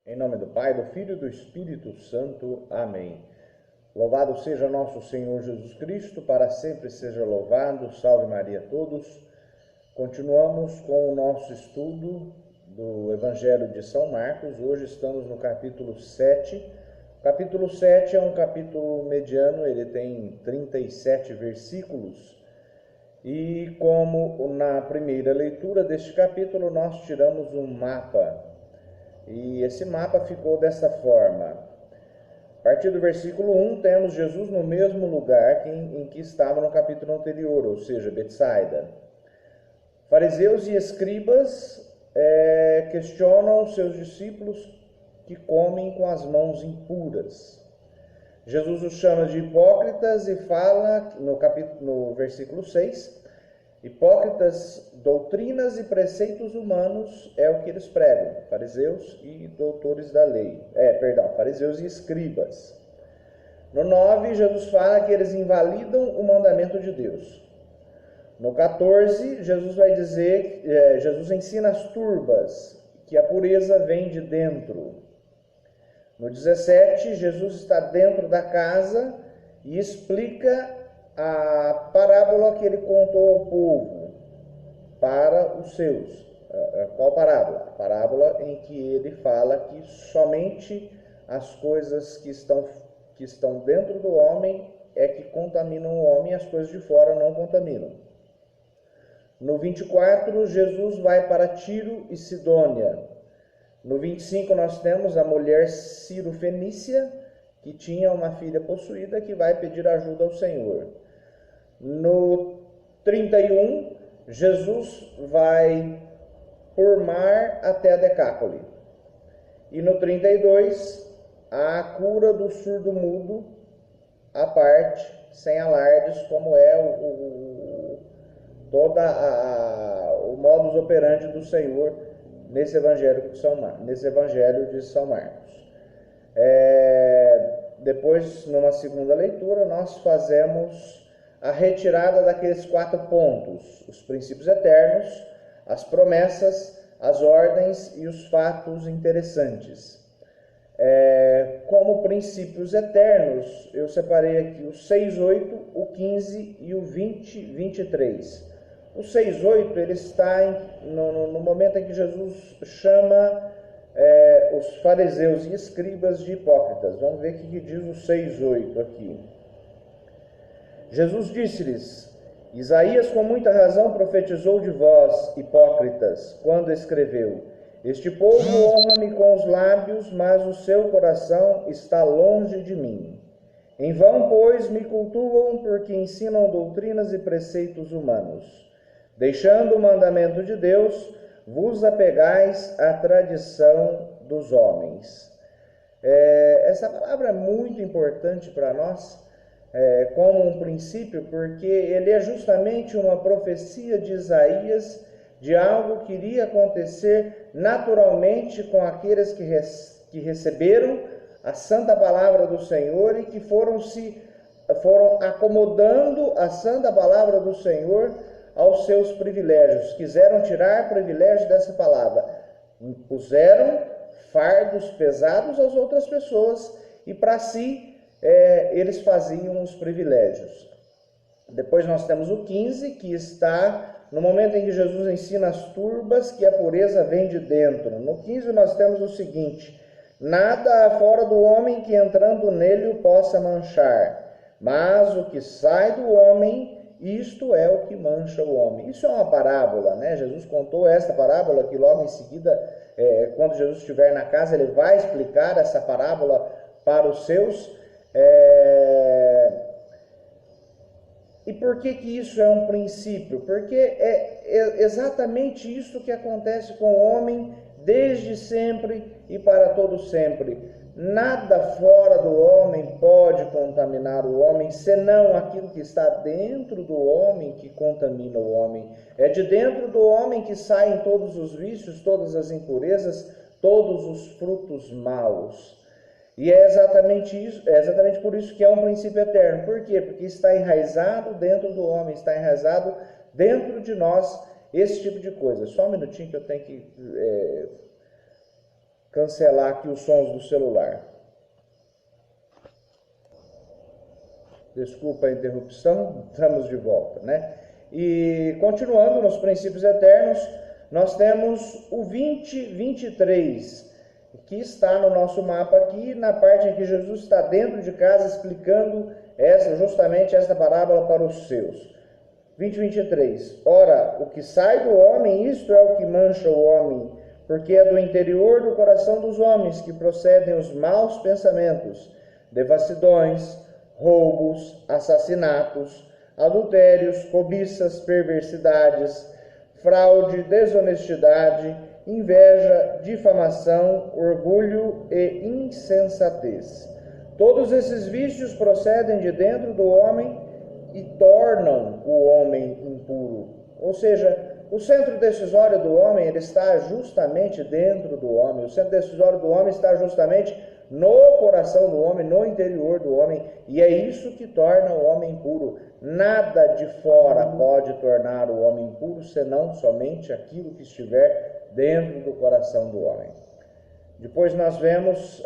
Em nome do Pai, do Filho e do Espírito Santo. Amém. Louvado seja nosso Senhor Jesus Cristo, para sempre seja louvado. Salve Maria a todos. Continuamos com o nosso estudo do Evangelho de São Marcos. Hoje estamos no capítulo 7. O capítulo 7 é um capítulo mediano, ele tem 37 versículos. E como na primeira leitura deste capítulo nós tiramos um mapa. E esse mapa ficou desta forma. A partir do versículo 1 temos Jesus no mesmo lugar em que estava no capítulo anterior, ou seja, Betsaida. Fariseus e escribas questionam os seus discípulos que comem com as mãos impuras. Jesus os chama de hipócritas e fala no versículo 6, hipócritas, doutrinas e preceitos humanos é o que eles pregam, fariseus e doutores da lei, fariseus e escribas. No 9, Jesus fala que eles invalidam o mandamento de Deus. No 14, Jesus ensina as turbas, que a pureza vem de dentro. No 17, Jesus está dentro da casa e explica a parábola que ele contou ao povo para os seus. Qual parábola? A parábola em que ele fala que somente as coisas que estão dentro do homem é que contaminam o homem e as coisas de fora não contaminam. No 24, Jesus vai para Tiro e Sidônia. No 25, nós temos a mulher Ciro-Fenícia, que tinha uma filha possuída, que vai pedir ajuda ao Senhor. No 31, Jesus vai por mar até a Decápole. E no 32, a cura do surdo-mudo, à parte, sem alardes, como é o modus operandi do Senhor nesse Evangelho de São Marcos. Depois, numa segunda leitura, nós fazemos a retirada daqueles 4 pontos: os princípios eternos, as promessas, as ordens e os fatos interessantes. Como princípios eternos, eu separei aqui o 6:8, o 15 e o 20:23. O 6:8 ele está no momento em que Jesus chama os fariseus e escribas de hipócritas. Vamos ver o que diz o 6:8 aqui. Jesus disse-lhes: Isaías com muita razão profetizou de vós, hipócritas, quando escreveu: Este povo honra-me com os lábios, mas o seu coração está longe de mim. Em vão, pois, me cultuam, porque ensinam doutrinas e preceitos humanos. Deixando o mandamento de Deus, vos apegais à tradição dos homens. Essa palavra é muito importante para nós, como um princípio, porque ele é justamente uma profecia de Isaías de algo que iria acontecer naturalmente com aqueles que receberam a santa palavra do Senhor e que foram acomodando a santa palavra do Senhor aos seus privilégios, quiseram tirar privilégio dessa palavra, impuseram fardos pesados às outras pessoas e para si eles faziam os privilégios. Depois nós temos o 15, que está no momento em que Jesus ensina as turbas, que a pureza vem de dentro. No 15 nós temos o seguinte: nada há fora do homem que entrando nele o possa manchar, mas o que sai do homem, isto é o que mancha o homem. Isso é uma parábola, né? Jesus contou esta parábola que logo em seguida, quando Jesus estiver na casa, ele vai explicar essa parábola para os seus. E por que isso é um princípio? Porque é exatamente isso que acontece com o homem desde sempre e para todo sempre. Nada fora do homem pode contaminar o homem, senão aquilo que está dentro do homem que contamina o homem. É de dentro do homem que saem todos os vícios, todas as impurezas, todos os frutos maus. E é exatamente por isso que é um princípio eterno. Por quê? Porque está enraizado dentro do homem, está enraizado dentro de nós esse tipo de coisa. Só um minutinho que eu tenho que cancelar aqui os sons do celular. Desculpa a interrupção, estamos de volta, né? E continuando nos princípios eternos, nós temos o 20:23, que está no nosso mapa aqui, na parte em que Jesus está dentro de casa explicando justamente esta parábola para os seus. 20:23. Ora, o que sai do homem, isto é o que mancha o homem, porque é do interior do coração dos homens que procedem os maus pensamentos, devassidões, roubos, assassinatos, adultérios, cobiças, perversidades, fraude, desonestidade, inveja, difamação, orgulho e insensatez. Todos esses vícios procedem de dentro do homem e tornam o homem impuro. Ou seja, o centro decisório do homem ele está justamente dentro do homem. O centro decisório do homem está justamente no coração do homem, no interior do homem, e é isso que torna o homem impuro. Nada de fora pode tornar o homem impuro, senão somente aquilo que estiver dentro do coração do homem. Depois nós vemos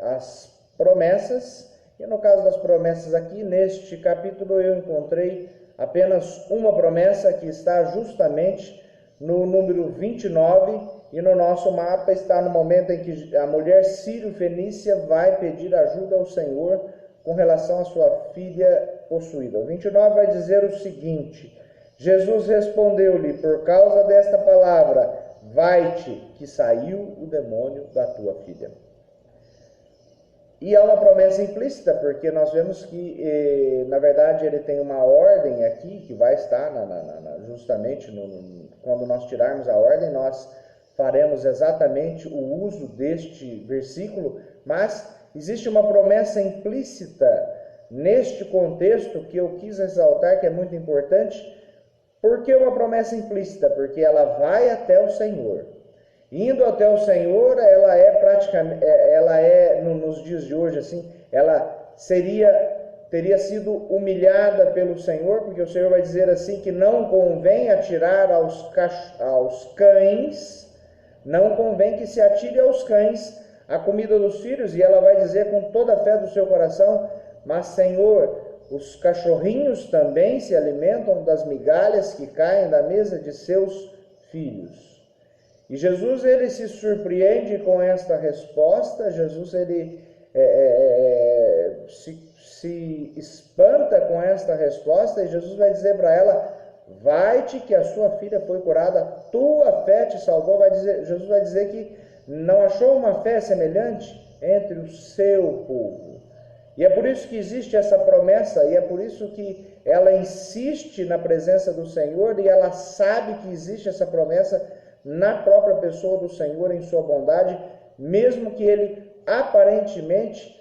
as promessas, e no caso das promessas aqui, neste capítulo eu encontrei apenas uma promessa que está justamente no número 29, e no nosso mapa está no momento em que a mulher sírio-fenícia vai pedir ajuda ao Senhor com relação à sua filha possuída. O 29 vai dizer o seguinte: Jesus respondeu-lhe, por causa desta palavra, vai-te, que saiu o demônio da tua filha. E há uma promessa implícita, porque nós vemos que, na verdade, ele tem uma ordem aqui, que vai estar justamente quando nós tirarmos a ordem, nós faremos exatamente o uso deste versículo, mas existe uma promessa implícita neste contexto que eu quis ressaltar, que é muito importante. Por que uma promessa implícita? Porque ela vai até o Senhor. Indo até o Senhor, ela é praticamente, nos dias de hoje, assim, ela teria sido humilhada pelo Senhor, porque o Senhor vai dizer assim que não convém atirar aos cães, não convém que se atire aos cães a comida dos filhos, e ela vai dizer com toda a fé do seu coração, mas Senhor, os cachorrinhos também se alimentam das migalhas que caem da mesa de seus filhos. E Jesus, ele se surpreende com esta resposta. Jesus, ele se espanta com esta resposta, e Jesus vai dizer para ela, vai-te que a sua filha foi curada, tua fé te salvou. Jesus vai dizer que não achou uma fé semelhante entre o seu povo. E é por isso que existe essa promessa, e é por isso que ela insiste na presença do Senhor, e ela sabe que existe essa promessa na própria pessoa do Senhor, em sua bondade, mesmo que ele aparentemente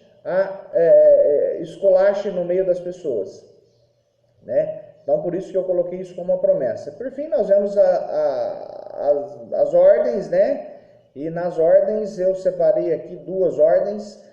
esculache no meio das pessoas, né? Então, por isso que eu coloquei isso como uma promessa. Por fim, nós vemos as ordens, né? E nas ordens eu separei aqui duas ordens.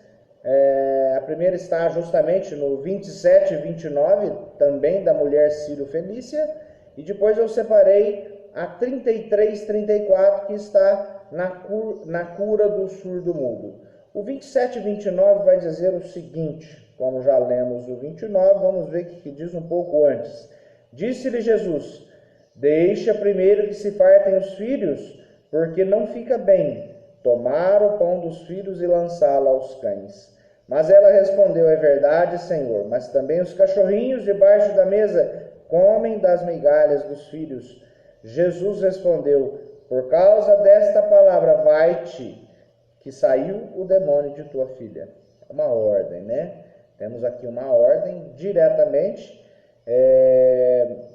A primeira está justamente no 27 e 29, também da mulher sírio-fenícia. E depois eu separei a 33 e 34, que está na cura do surdo-mudo. O 27 e 29 vai dizer o seguinte, como já lemos o 29, vamos ver o que diz um pouco antes. Disse-lhe Jesus, deixa primeiro que se fartem os filhos, porque não fica bem tomar o pão dos filhos e lançá-lo aos cães. Mas ela respondeu, é verdade, Senhor, mas também os cachorrinhos debaixo da mesa comem das migalhas dos filhos. Jesus respondeu, por causa desta palavra, vai-te, que saiu o demônio de tua filha. É uma ordem, né? Temos aqui uma ordem diretamente.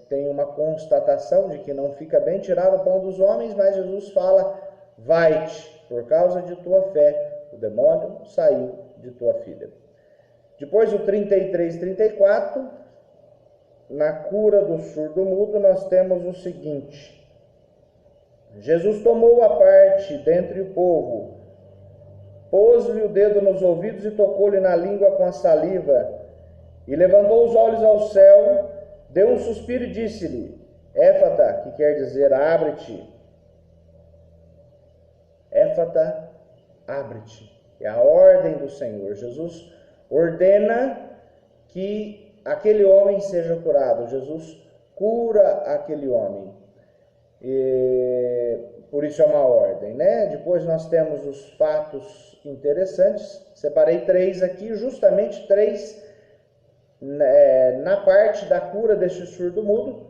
Tem uma constatação de que não fica bem tirar o pão dos homens, mas Jesus fala, vai-te, por causa de tua fé, o demônio saiu de tua filha. Depois o 33 e 34, na cura do surdo-mudo, nós temos o seguinte, Jesus tomou a parte dentre o povo, pôs-lhe o dedo nos ouvidos e tocou-lhe na língua com a saliva, e levantou os olhos ao céu, deu um suspiro e disse-lhe, Éfata, que quer dizer abre-te. Éfata abre-te. É a ordem do Senhor. Jesus ordena que aquele homem seja curado. Jesus cura aquele homem. E por isso é uma ordem, né? Depois nós temos os fatos interessantes. Separei 3 aqui, justamente 3 na parte da cura deste surdo-mudo,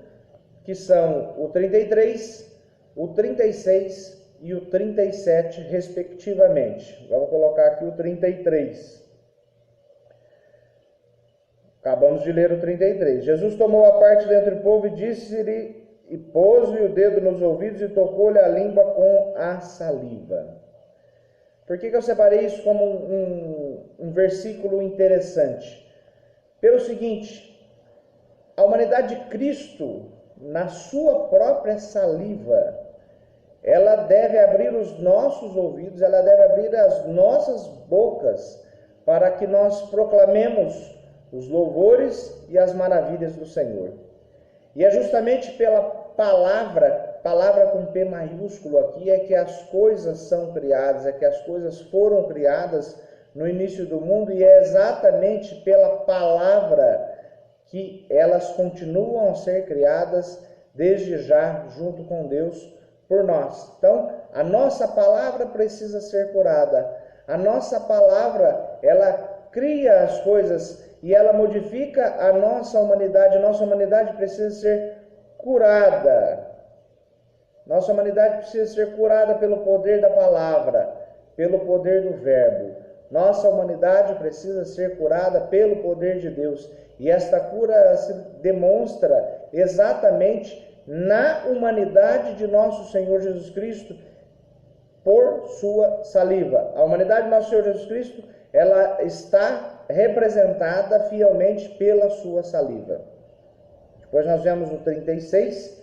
que são o 33, o 36 e o 37, respectivamente. Vamos colocar aqui o 33. Acabamos de ler o 33. Jesus tomou a parte dentre o povo e disse-lhe, e pôs-lhe o dedo nos ouvidos e tocou-lhe a língua com a saliva. Por que eu separei isso como um versículo interessante? Pelo seguinte, a humanidade de Cristo, na sua própria saliva, ela deve abrir os nossos ouvidos, ela deve abrir as nossas bocas, para que nós proclamemos os louvores e as maravilhas do Senhor. E é justamente pela palavra com P maiúsculo aqui, é que as coisas são criadas, é que as coisas foram criadas no início do mundo, e é exatamente pela palavra que elas continuam a ser criadas desde já, junto com Deus, por nós. Então, a nossa palavra precisa ser curada. A nossa palavra, ela cria as coisas e ela modifica a nossa humanidade. A nossa humanidade precisa ser curada. Nossa humanidade precisa ser curada pelo poder da palavra, pelo poder do verbo. Nossa humanidade precisa ser curada pelo poder de Deus. E esta cura se demonstra exatamente na humanidade de nosso Senhor Jesus Cristo, por sua saliva. A humanidade de nosso Senhor Jesus Cristo, ela está representada fielmente pela sua saliva. Depois nós vemos no 36,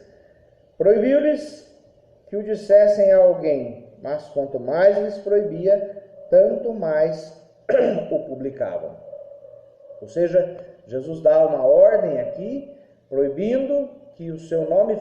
proibiu-lhes que o dissessem a alguém, mas quanto mais lhes proibia, tanto mais o publicavam. Ou seja, Jesus dá uma ordem aqui, proibindo que o seu nome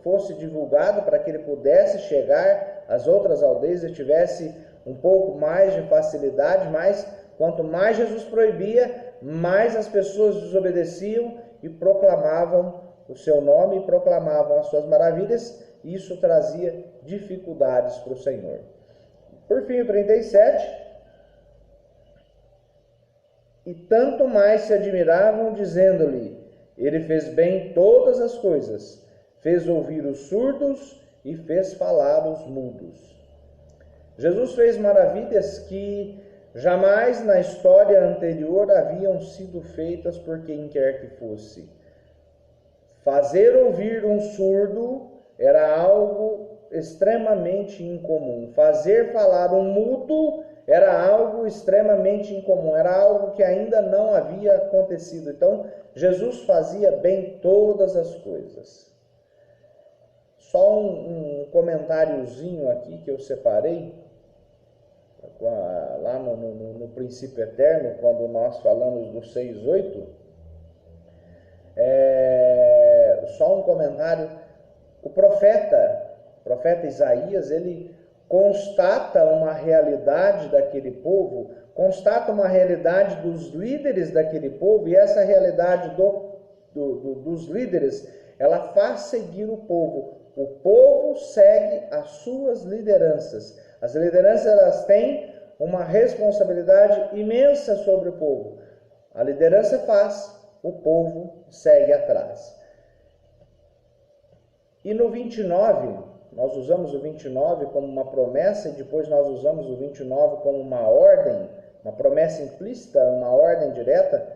fosse divulgado, para que ele pudesse chegar às outras aldeias e tivesse um pouco mais de facilidade, mas quanto mais Jesus proibia, mais as pessoas desobedeciam e proclamavam o seu nome e proclamavam as suas maravilhas, e isso trazia dificuldades para o Senhor. Por fim, o 37, e tanto mais se admiravam, dizendo-lhe, ele fez bem todas as coisas, fez ouvir os surdos e fez falar os mudos. Jesus fez maravilhas que jamais na história anterior haviam sido feitas por quem quer que fosse. Fazer ouvir um surdo era algo extremamente incomum. Fazer falar um mudo era algo extremamente incomum, era algo que ainda não havia acontecido. Então, Jesus fazia bem todas as coisas. Só um comentáriozinho aqui que eu separei, lá no princípio eterno, quando nós falamos do 6:8, só um comentário. O profeta Isaías, ele constata uma realidade daquele povo, constata uma realidade dos líderes daquele povo, e essa realidade dos líderes, ela faz seguir o povo. O povo segue as suas lideranças. As lideranças, elas têm uma responsabilidade imensa sobre o povo. A liderança faz, o povo segue atrás. E no 29, nós usamos o 29 como uma promessa, e depois nós usamos o 29 como uma ordem, uma promessa implícita, uma ordem direta.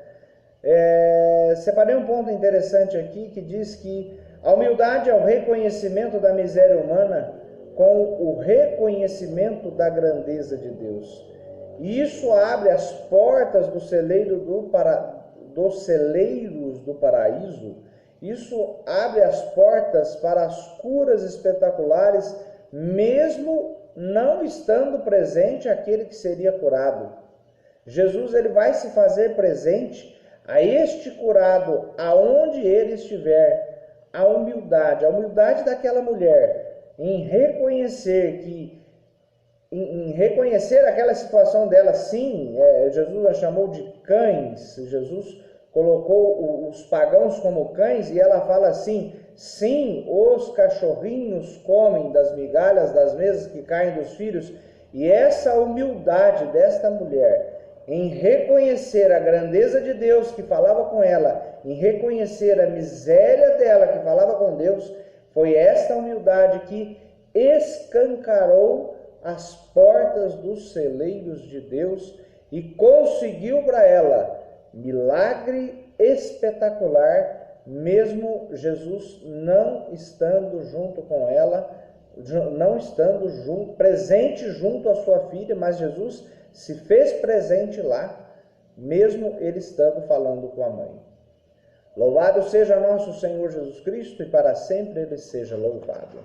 Separei um ponto interessante aqui, que diz que a humildade é o reconhecimento da miséria humana com o reconhecimento da grandeza de Deus. E isso abre as portas dos celeiros do paraíso. Isso abre as portas para as curas espetaculares, mesmo não estando presente aquele que seria curado. Jesus, ele vai se fazer presente a este curado, aonde ele estiver. A humildade daquela mulher em reconhecer que em reconhecer aquela situação dela, sim, Jesus a chamou de cães, Jesus colocou os pagãos como cães, e ela fala assim: sim, os cachorrinhos comem das migalhas das mesas que caem dos filhos. E essa humildade desta mulher em reconhecer a grandeza de Deus que falava com ela, em reconhecer a miséria dela que falava com Deus, foi esta humildade que escancarou as portas dos celeiros de Deus e conseguiu para ela milagre espetacular, mesmo Jesus não estando junto com ela, não estando presente junto à sua filha, mas Jesus se fez presente lá, mesmo ele estando falando com a mãe. Louvado seja nosso Senhor Jesus Cristo, e para sempre ele seja louvado.